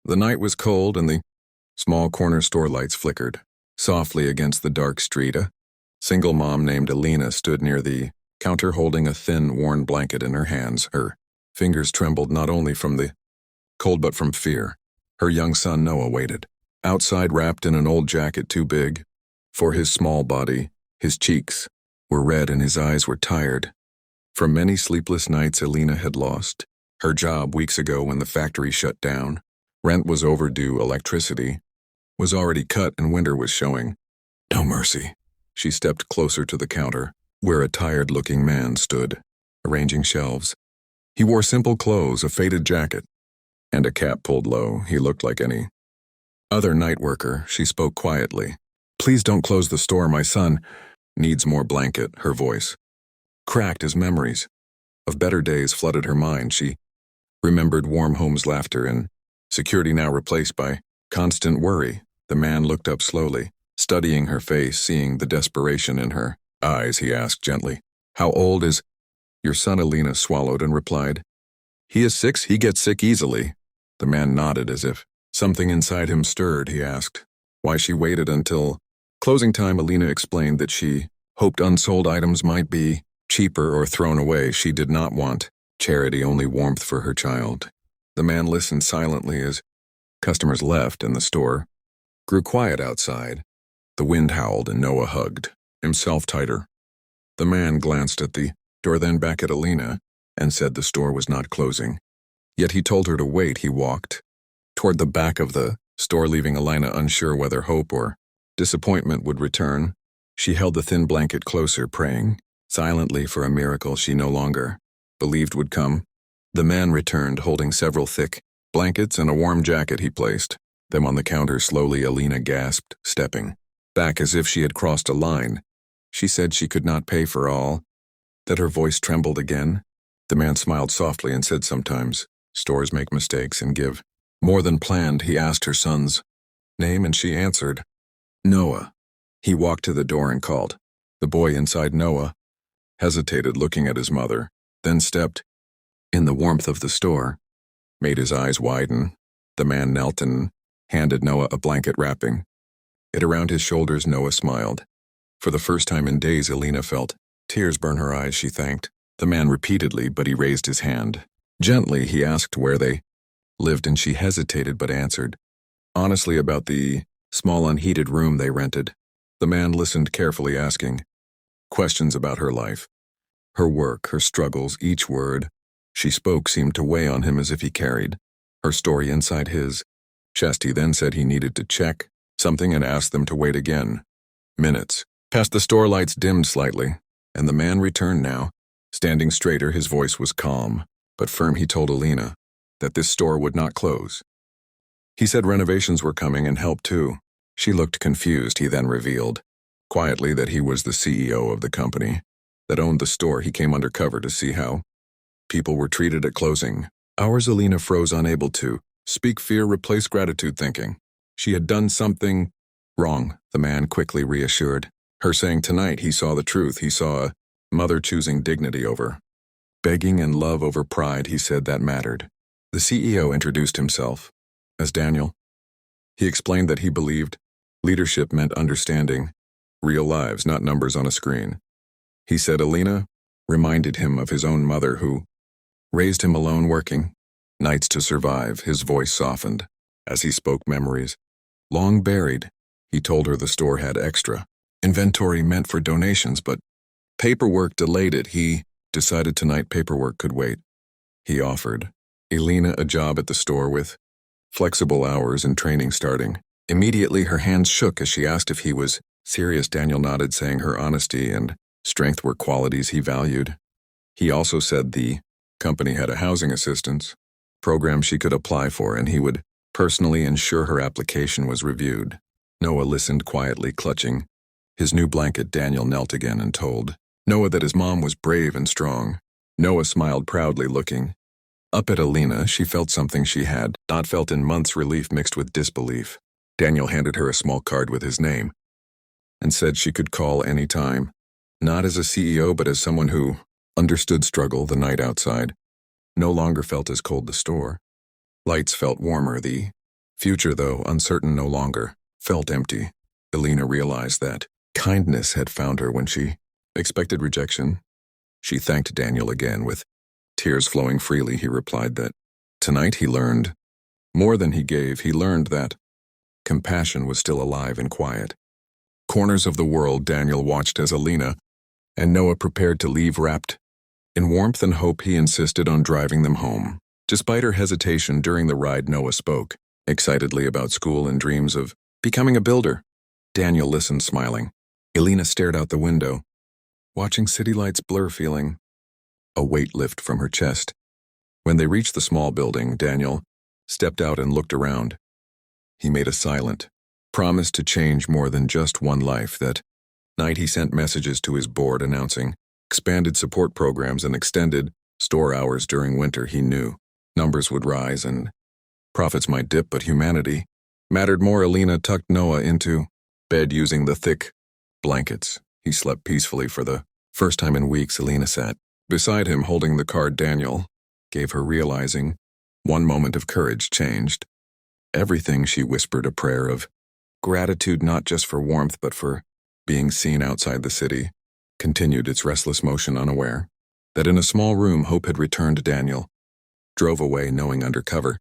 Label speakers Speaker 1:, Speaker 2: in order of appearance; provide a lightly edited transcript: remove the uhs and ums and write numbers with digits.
Speaker 1: The night was cold and the small corner store lights flickered softly against the dark street. A single mom named Alina stood near the counter holding a thin, worn blanket in her hands. Her fingers trembled not only from the cold but from fear. Her young son Noah waited, outside wrapped in an old jacket too big for his small body. His cheeks were red and his eyes were tired. From many sleepless nights Alina had lost her job weeks ago when the factory shut down. Rent was overdue, electricity was already cut, and winter was showing no mercy. She stepped closer to the counter, where a tired-looking man stood, arranging shelves. He wore simple clothes, a faded jacket, and a cap pulled low. He looked like any other night worker. She spoke quietly. "Please don't close the store. My son needs more blanket." Her voice cracked as memories of better days flooded her mind. She remembered warm homes, laughter, and security now replaced by constant worry. The man looked up slowly, studying her face, seeing the desperation in her eyes. He asked gently, "How old is your son?" Alina swallowed and replied, "He is 6. He gets sick easily." The man nodded as if something inside him stirred. He asked why she waited until closing time. Alina explained that she hoped unsold items might be cheaper or thrown away. She did not want charity, only warmth for her child. The man listened silently as customers left and the store grew quiet outside. The wind howled and Noah hugged himself tighter. The man glanced at the door, then back at Alina, and said the store was not closing. Yet he told her to wait. He walked toward the back of the store, leaving Alina unsure whether hope or disappointment would return. She held the thin blanket closer, praying silently for a miracle she no longer believed would come. The man returned, holding several thick blankets and a warm jacket. He placed them on the counter slowly. Alina gasped, stepping back as if she had crossed a line. She said she could not pay for all, that her voice trembled again. The man smiled softly and said, "Sometimes stores make mistakes and give more than planned." He asked her son's name and she answered, "Noah." He walked to the door and called. The boy inside, Noah, hesitated, looking at his mother, then stepped in the warmth of the store, made his eyes widen. The man knelt and handed Noah a blanket, wrapping it around his shoulders. Noah smiled. For the first time in days, Alina felt tears burn her eyes. She thanked the man repeatedly, but he raised his hand. Gently, he asked where they lived, and she hesitated but answered honestly about the small unheated room they rented. The man listened carefully, asking questions about her life, her work, her struggles. Each word she spoke seemed to weigh on him as if he carried her story inside his chest. He then said he needed to check something and asked them to wait again. Minutes passed. The store lights dimmed slightly, and the man returned now, standing straighter. His voice was calm but firm. He told Alina that this store would not close. He said renovations were coming and help too. She looked confused. He then revealed quietly that he was the CEO of the company that owned the store. He came undercover to see how people were treated at closing hours. Alina froze, unable to speak. Fear replaced gratitude, thinking she had done something wrong. The man quickly reassured her, saying tonight he saw the truth. He saw a mother choosing dignity over begging and love over pride. He said that mattered. The CEO introduced himself as Daniel. He explained that he believed leadership meant understanding real lives, not numbers on a screen. He said Alina reminded him of his own mother, who raised him alone, working nights to survive. His voice softened as he spoke, memories long buried. He told her the store had extra inventory meant for donations, but paperwork delayed it. He decided tonight paperwork could wait. He offered Alina a job at the store with flexible hours and training starting immediately. Her hands shook as she asked if he was serious. Daniel nodded, saying her honesty and strength were qualities he valued. He also said the company had a housing assistance program she could apply for, and he would personally ensure her application was reviewed. Noah listened quietly, clutching his new blanket. Daniel knelt again and told Noah that his mom was brave and strong. Noah smiled proudly, looking up at Alina. She felt something she had not felt in months, relief mixed with disbelief. Daniel handed her a small card with his name and said she could call any time, not as a CEO but as someone who understood struggle. The night outside no longer felt as cold. The store lights felt warmer. The Future, though uncertain no longer, felt empty. Elena realized that kindness had found her when she expected rejection. She thanked Daniel again with tears flowing freely. He replied that tonight he learned more than he gave. He learned that compassion was still alive and quiet. Corners of the world, Daniel watched as Elena and Noah prepared to leave. Wrapped in warmth and hope, he insisted on driving them home. Despite her hesitation during the ride, Noah spoke excitedly about school and dreams of becoming a builder. Daniel listened, smiling. Elena stared out the window, watching city lights blur, feeling a weight lift from her chest. When they reached the small building, Daniel stepped out and looked around. He made a silent promise to change more than just one life. That night he sent messages to his board announcing expanded support programs and extended store hours during winter. He knew numbers would rise and profits might dip, but humanity mattered more. Elena tucked Noah into bed using the thick blankets. He slept peacefully for the first time in weeks. Elena sat beside him, holding the card Daniel gave her, realizing one moment of courage changed everything. She whispered a prayer of gratitude, not just for warmth, but for being seen. Outside, the city continued its restless motion, unaware that in a small room hope had returned. Daniel drove away, knowing Undercover